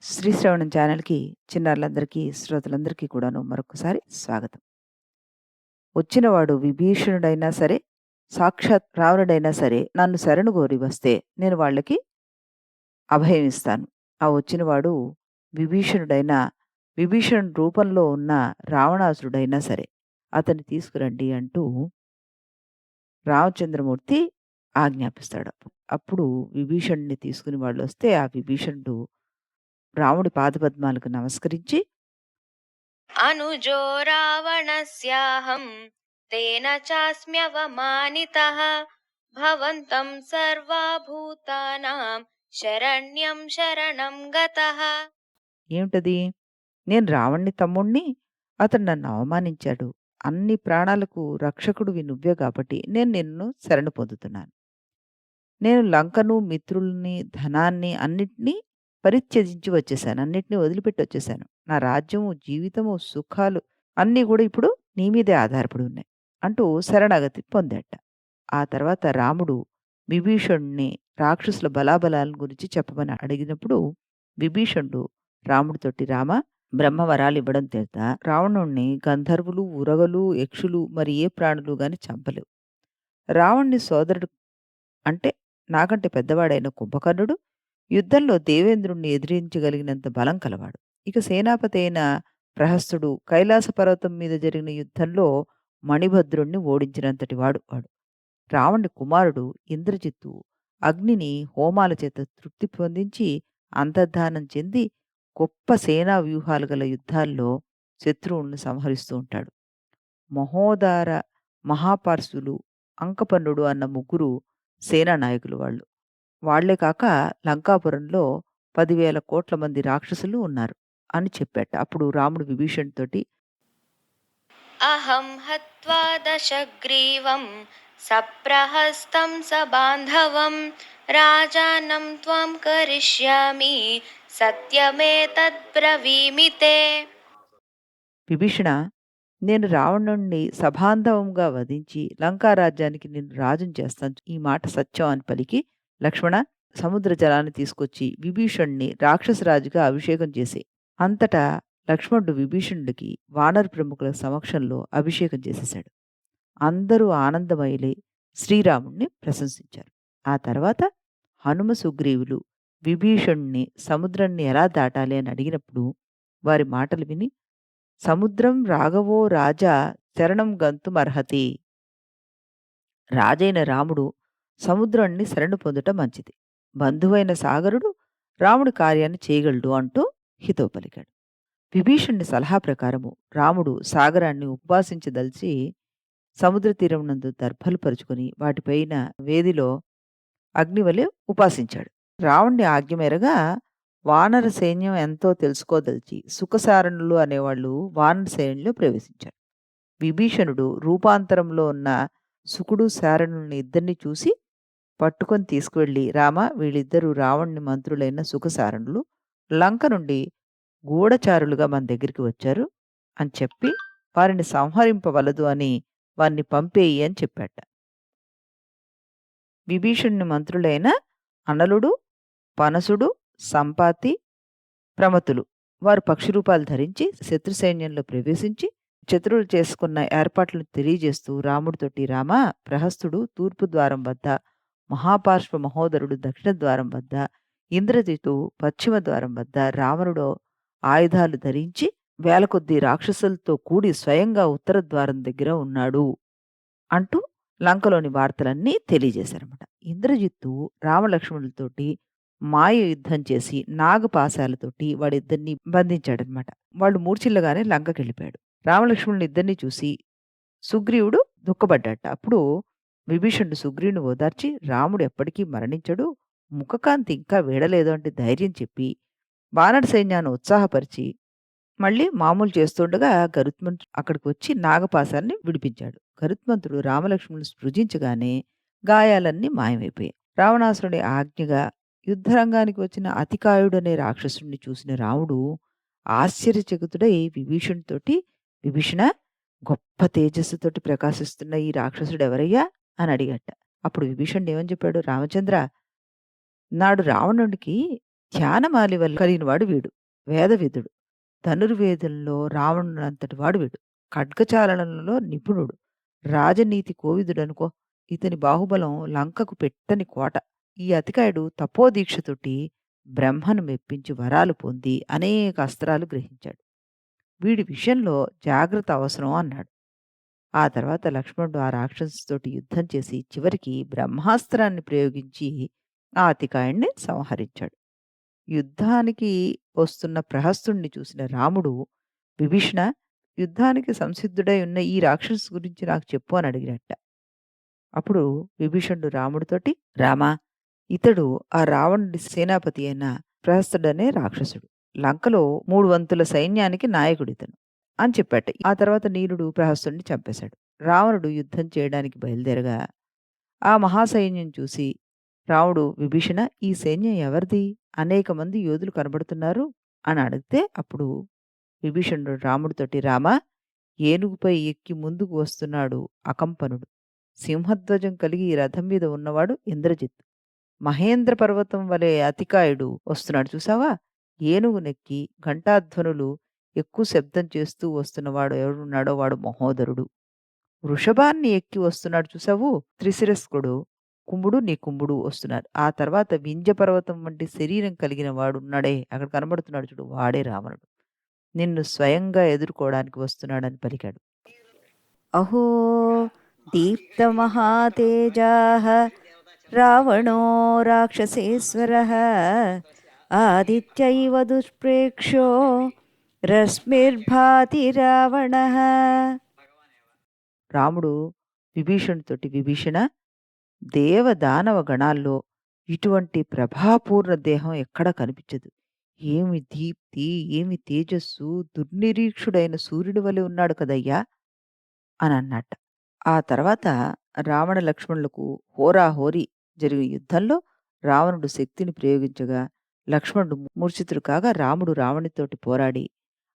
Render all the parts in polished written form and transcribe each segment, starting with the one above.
శ్రీశ్రవణం ఛానల్‌కి చిన్నారులందరికీ, శ్రోతలందరికీ కూడాను మరొకసారి స్వాగతం. వచ్చినవాడు విభీషణుడైనా సరే, సాక్షాత్ రావణుడైనా సరే, నన్ను శరణు కోరి వస్తే నేను వాళ్ళకి అభయం ఇస్తాను. ఆ వచ్చినవాడు విభీషణుడైనా, విభీషణుడి రూపంలో ఉన్న రావణాసురుడైనా సరే, అతన్ని తీసుకురండి అంటూ రామచంద్రమూర్తి ఆజ్ఞాపిస్తాడు. అప్పుడు విభీషణుడిని తీసుకుని వాళ్ళొస్తే, ఆ విభీషణుడు రాముడి పాదపద్మాలకు నమస్కరించి अनुजो रावणस्याहं तेन चास्म्यवमानितः भवन्तं सर्वा भूतानां शरण्यं शरणं गतः। ఏమిటది? నేను రావణ్ణి తమ్ముణ్ణి. అతడు నన్ను అవమానించాడు. అన్ని ప్రాణాలకు రక్షకుడివి నువ్వే కాబట్టి నేను నిన్ను శరణు పొందుతున్నాను. నేను లంకను, మిత్రుల్ని, ధనాన్ని అన్నిటినీ పరిత్యజించి వచ్చేసాను. అన్నిటిని వదిలిపెట్టి వచ్చేసాను. నా రాజ్యము, జీవితము, సుఖాలు అన్నీ గూడా ఇప్పుడు నీ మీదే ఆధారపడి ఉన్నాయి. అంటూ శరణాగతి పొందాట. ఆ తర్వాత రాముడు విభీషణుడిని రాక్షసుల బలాబలాల గురించి చెప్పమని అడిగినప్పుడు విభీషణుడు రాముడితోటి రామ బ్రహ్మవరాలివ్వడం చేత రావణుణ్ణి గంధర్వులు, ఉరగలు, యక్షులు మరి ఏ ప్రాణులు గాని చంపలేవు. రావణుని సోదరుడు అంటే నాకంటే పెద్దవాడైన కుంభకర్ణుడు యుద్ధంలో దేవేంద్రుణ్ణి ఎదిరించగలిగినంత బలం కలవాడు. ఇక సేనాపతి అయిన ప్రహస్తుడు కైలాస పర్వతం మీద జరిగిన యుద్ధంలో మణిభద్రుణ్ణి ఓడించినంతటి వాడు. రావణుడి కుమారుడు ఇంద్రజిత్తు అగ్నిని హోమాల చేత తృప్తి పొందించి అంతర్ధానం చెంది గొప్ప సేనా వ్యూహాలు గల యుద్ధాల్లో శత్రువులను సంహరిస్తూ ఉంటాడు. మహోదార, మహాపార్శ్వులు, అంకపర్ణుడు అన్న ముగ్గురు సేనా నాయకులు వాళ్ళు. వాళ్ళే కాక లంకాపురంలో 10,000 కోట్ల మంది రాక్షసులు ఉన్నారు అని చెప్పాట. అప్పుడు రాముడు విభీషణుడితోటి अहं हत्वा दशग्रीवं सप्रहस्तं सबान्धवं राजानं त्वां करिष्यामि सत्यमेतद्ब्रवीमि ते। విభీషణ, నేను రావణుణ్ణి సబాంధవంగా వధించి లంకా రాజ్యానికి నిన్ను రాజుని చేస్తాను. ఈ మాట సత్యం అని పలికి లక్ష్మణ సముద్ర జలాన్ని తీసుకొచ్చి విభీషణ్ణి రాక్షసరాజుగా అభిషేకం చేసి అంతటా లక్ష్మణుడు విభీషణుడికి వానర ప్రముఖుల సమక్షంలో అభిషేకం చేసేశాడు. అందరూ ఆనందమయులై శ్రీరాముణ్ణి ప్రశంసించారు. ఆ తర్వాత హనుమ సుగ్రీవులు విభీషణుణ్ణి సముద్రాన్ని ఎలా దాటాలి అని అడిగినప్పుడు వారి మాటలు విని సముద్రం రాఘవో రాజా శరణం గంతుమర్హతి. రాజైన రాముడు సముద్రాన్ని శరణు పొందుట మంచిది. బంధువైన సాగరుడు రాముడి కార్యాన్ని చేయగలడు అంటూ హితవు పలికాడు. విభీషణుని సలహా ప్రకారము రాముడు సాగరాన్ని ఉపాసించదలిచి సముద్ర తీరం నందు దర్భలు పరుచుకొని వాటిపైన వేదిలో అగ్నివలె ఉపాసించాడు. రావణుడి ఆజ్ఞ మేరగా వానర సైన్యం ఎంతో తెలుసుకోదలిచి సుఖసారణులు అనేవాళ్ళు వానర సైన్యంలో ప్రవేశించారు. విభీషణుడు రూపాంతరంలో ఉన్న సుకుడు, శారణుల్ని ఇద్దరిని చూసి పట్టుకొని తీసుకువెళ్ళి రామ వీళ్ళిద్దరూ రావణుని మంత్రులైన సుఖసారణులు లంక నుండి గూఢచారులుగా మన దగ్గరికి వచ్చారు అని చెప్పి వారిని సంహరింపవలదు అని వారిని పంపేయి అని చెప్పాట. విభీషణుని మంత్రులైన అనలుడు, పనసుడు, సంపాతి, ప్రమతులు వారు పక్షి రూపాలు ధరించి శత్రు సైన్యంలో ప్రవేశించి శత్రువులు చేసుకున్న ఏర్పాట్లను తెలియజేస్తూ రాముడితోటి రామ ప్రహస్తుడు తూర్పు ద్వారం వద్ద, మహాపార్శ్వ మహోదరుడు దక్షిణ ద్వారం వద్ద, ఇంద్రజితు పశ్చిమ ద్వారం వద్ద, రావణుడు ఆయుధాలు ధరించి వేల కొద్దీ రాక్షసులతో కూడి స్వయంగా ఉత్తర ద్వారం దగ్గర ఉన్నాడు అంటూ లంకలోని వార్తలన్నీ తెలియజేశారన్నమాట. ఇంద్రజిత్తు రామలక్ష్మణులతోటి మాయ యుద్ధం చేసి నాగపాశాలతోటి వాడిద్దరిని బంధించాడనమాట. వాళ్ళు మూర్ఛిల్లగానే లంకకెళ్ళిపోయాడు. రామలక్ష్మణులు ఇద్దరిని చూసి సుగ్రీవుడు దుఃఖపడ్డాట. అప్పుడు విభీషణుడు సుగ్రీవుని ఓదార్చి రాముడు ఎప్పటికీ మరణించడు, ముఖకాంతి ఇంకా వీడలేదు అంటే ధైర్యం చెప్పి వానర సైన్యాన్ని ఉత్సాహపరిచి మళ్ళీ మామూలు చేస్తుండగా గరుత్మంతుడు అక్కడికి వచ్చి నాగపాశాన్ని విడిపించాడు. గరుత్మంతుడు రామలక్ష్మణులు స్పృశించగానే గాయాలన్నీ మాయమైపోయాయి. రావణాసురుడి ఆజ్ఞగా యుద్ధరంగానికి వచ్చిన అతికాయుడనే రాక్షసుడిని చూసిన రాముడు ఆశ్చర్యచకితుడై విభీషణుడితోటి విభీషణ, గొప్ప తేజస్సుతోటి ప్రకాశిస్తున్న ఈ రాక్షసుడు ఎవరయ్యా అని అడిగట. అప్పుడు విభీషణుడు ఏమని చెప్పాడు, రామచంద్ర, నాడు రావణుడికి ధ్యానమాలి వల్ల కలిగినవాడు వీడు. వేదవిధుడు. ధనుర్వేదంలో రావణుడంతటి వాడు వీడు. ఖడ్గచాలనంలో నిపుణుడు. రాజనీతి కోవిదుడనుకో. ఇతని బాహుబలం లంకకు పెట్టని కోట. ఈ అతికాయుడు తపోదీక్షతోటి బ్రహ్మను మెప్పించి వరాలు పొంది అనేక అస్త్రాలు గ్రహించాడు. వీడి విషయంలో జాగ్రత్త అవసరం అన్నాడు. ఆ తర్వాత లక్ష్మణుడు ఆ రాక్షసుతోటి యుద్ధం చేసి చివరికి బ్రహ్మాస్త్రాన్ని ప్రయోగించి ఆ అతికాయుణ్ణి సంహరించాడు. యుద్ధానికి వస్తున్న ప్రహస్తుణ్ణి చూసిన రాముడు, విభీషణ, యుద్ధానికి సంసిద్ధుడై ఉన్న ఈ రాక్షసు గురించి నాకు చెప్పు అని అడిగినట్ట. అప్పుడు విభీషణుడు రాముడితోటి, రామా, ఇతడు ఆ రావణుడి సేనాపతి అయిన ప్రహస్తుడనే రాక్షసుడు. లంకలో 3 వంతుల సైన్యానికి నాయకుడితను అని చెప్పాట. ఆ తర్వాత నీలుడు ప్రహస్తుడిని చంపేశాడు. రావణుడు యుద్ధం చేయడానికి బయలుదేరగా ఆ మహాసైన్యం చూసి రాముడు, విభీషణ, ఈ సైన్యం ఎవరిది? అనేక మంది యోధులు కనబడుతున్నారు అని అడిగితే అప్పుడు విభీషణుడు రాముడితోటి, రామా, ఏనుగుపై ఎక్కి ముందుకు వస్తున్నాడు అకంపనుడు. సింహధ్వజం కలిగి ఈ రథం మీద ఉన్నవాడు ఇంద్రజిత్. మహేంద్ర పర్వతం వలె అతికాయుడు వస్తున్నాడు చూసావా? ఏనుగునెక్కి ఘంటాధ్వనులు ఎక్కువ శబ్దం చేస్తూ వస్తున్నవాడు ఎవడున్నాడో వాడు మహోదరుడు. వృషభాన్ని ఎక్కి వస్తున్నాడు చూసావు? త్రిశిరస్కుడు. కుంభుడు, నీ కుంభుడు వస్తున్నారు. ఆ తర్వాత వింధ్య పర్వతం వంటి శరీరం కలిగిన వాడున్నాడే అక్కడ కనబడుతున్నాడు చూడు, వాడే రావణుడు. నిన్ను స్వయంగా ఎదుర్కోవడానికి వస్తున్నాడని పలికాడు. అహో దీప్తమహాతేజాః రావణో రాక్షసేశ్వరః ఆదిత్య ఇవ దుష్ప్రేక్ష్యో రశ్మిర్భాతి రావణః. రాముడు విభీషణుతోటి, విభీషణ, దేవదానవ గణాల్లో ఇటువంటి ప్రభాపూర్ణ దేహం ఎక్కడా కనిపించదు. ఏమి దీప్తి, ఏమి తేజస్సు, దుర్నిరీక్షుడైన సూర్యుడి వలె ఉన్నాడు కదయ్యా అని అన్నట్ట. ఆ తర్వాత రావణ లక్ష్మణులకు హోరాహోరీ జరిగిన యుద్ధంలో రావణుడు శక్తిని ప్రయోగించగా లక్ష్మణుడు మూర్ఛితుడు కాగా రాముడు రావణుడితోటి పోరాడి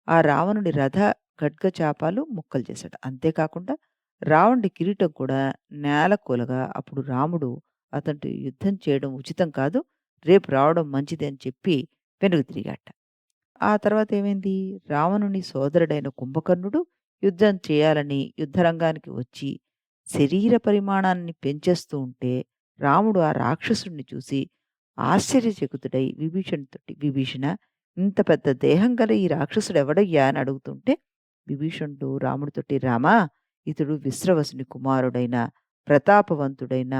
ఆ రావణుడి రథ ఖడ్గచాపాలు ముక్కలు చేశాడు. అంతేకాకుండా రావణుడి కిరీటం కూడా నేలకూలగా అప్పుడు రాముడు అతనితో యుద్ధం చేయడం ఉచితం కాదు, రేపు రావడం మంచిది అని చెప్పి వెనుక తిరిగాట. ఆ తర్వాత ఏమైంది? రావణుని సోదరుడైన కుంభకర్ణుడు యుద్ధం చేయాలని యుద్ధరంగానికి వచ్చి శరీర పరిమాణాన్ని పెంచేస్తూ ఉంటే రాముడు ఆ రాక్షసుడిని చూసి ఆశ్చర్యచకితుడై విభీషణుతోటి, విభీషణ, ఇంత పెద్ద దేహం గల ఈ రాక్షసుడు ఎవడయ్యా అని అడుగుతుంటే విభీషణుడు రాముడితోటి, రామా, ఇతడు విశ్రవసుని కుమారుడైన ప్రతాపవంతుడైన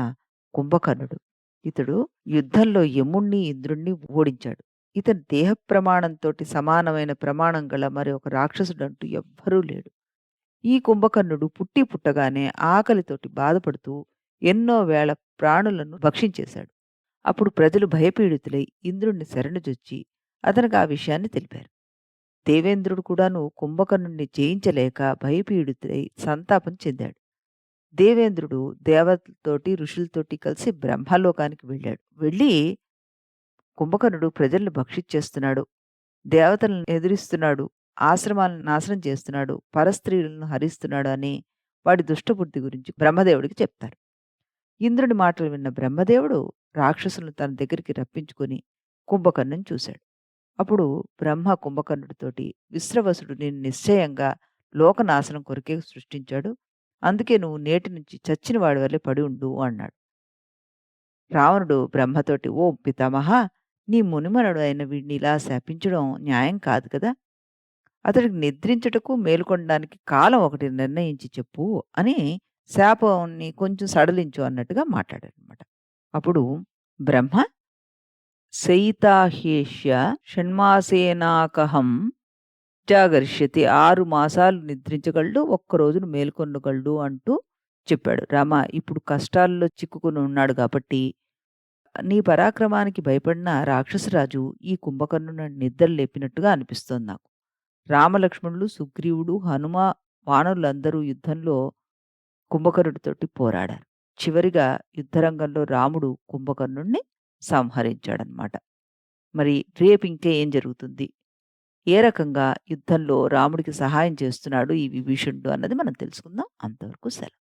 కుంభకర్ణుడు. ఇతడు యుద్ధంలో యముణ్ణి ఇంద్రుణ్ణి ఓడించాడు. ఇతని దేహ ప్రమాణంతోటి సమానమైన ప్రమాణం గల మరి ఒక రాక్షసుడంటూ ఎవ్వరూ లేడు. ఈ కుంభకర్ణుడు పుట్టి పుట్టగానే ఆకలితోటి బాధపడుతూ ఎన్నో వేల ప్రాణులను భక్షించేశాడు. అప్పుడు ప్రజలు భయపీడితులై ఇంద్రుణ్ణి శరణుజొచ్చి అతనికి ఆ విషయాన్ని తెలిపారు. దేవేంద్రుడు కూడాను కుంభకర్ణుణ్ణి జయించలేక భయపీడితుడై సంతాపం చెందాడు. దేవేంద్రుడు దేవతలతోటి ఋషులతోటి కలిసి బ్రహ్మలోకానికి వెళ్ళాడు. వెళ్ళి కుంభకర్ణుడు ప్రజలను భక్షించేస్తున్నాడు, దేవతలను ఎదిరిస్తున్నాడు, ఆశ్రమాలను నాశనం చేస్తున్నాడు, పరస్త్రీలను హరిస్తున్నాడు అని వాడి దుష్టబుద్ధి గురించి బ్రహ్మదేవుడికి చెప్తారు. ఇంద్రుడి మాటలు విన్న బ్రహ్మదేవుడు రాక్షసులను తన దగ్గరికి రప్పించుకొని కుంభకర్ణుని చూశాడు. అప్పుడు బ్రహ్మ కుంభకర్ణుడితోటి, విశ్రవసుడు నేను నిశ్చయంగా లోకనాశనం కొరకే సృష్టించాడు, అందుకే నువ్వు నేటి నుంచి చచ్చిన వాడి వల్లే పడి ఉండు అన్నాడు. రావణుడు బ్రహ్మతోటి, ఓ పితామహ, నీ మునిమనుడు అయిన వీడిని ఇలా శాపించడం న్యాయం కాదు కదా, అతడికి నిద్రించుటకు మేలుకొనడానికి కాలం ఒకటి నిర్ణయించి చెప్పు అని శాపాన్ని కొంచెం సడలించు అన్నట్టుగా మాట్లాడాడనమాట. అప్పుడు బ్రహ్మ, శయితాహ్యేష్య షణ్మాసేనాకహం జాగరిష్యతి, 6 మాసాలు నిద్రించగలడు, ఒక్క రోజును మేల్కొనగలడు అంటూ చెప్పాడు. రామ, ఇప్పుడు కష్టాల్లో చిక్కుకుని ఉన్నాడు కాబట్టి నీ పరాక్రమానికి భయపడిన రాక్షసరాజు ఈ కుంభకర్ణుని నిద్ర లేపినట్టుగా అనిపిస్తోంది నాకు. రామలక్ష్మణులు, సుగ్రీవుడు, హనుమ, వానరులందరూ యుద్ధంలో కుంభకర్ణుడితోటి పోరాడారు. చివరిగా యుద్ధరంగంలో రాముడు కుంభకర్ణుణ్ణి సంహరించాడనమాట. మరి రేపు ఇంకా ఏం జరుగుతుంది? ఏ రకంగా యుద్ధంలో రాముడికి సహాయం చేస్తున్నాడు ఈ విభీషణుడు అన్నది మనం తెలుసుకుందాం. అంతవరకు సెలవు.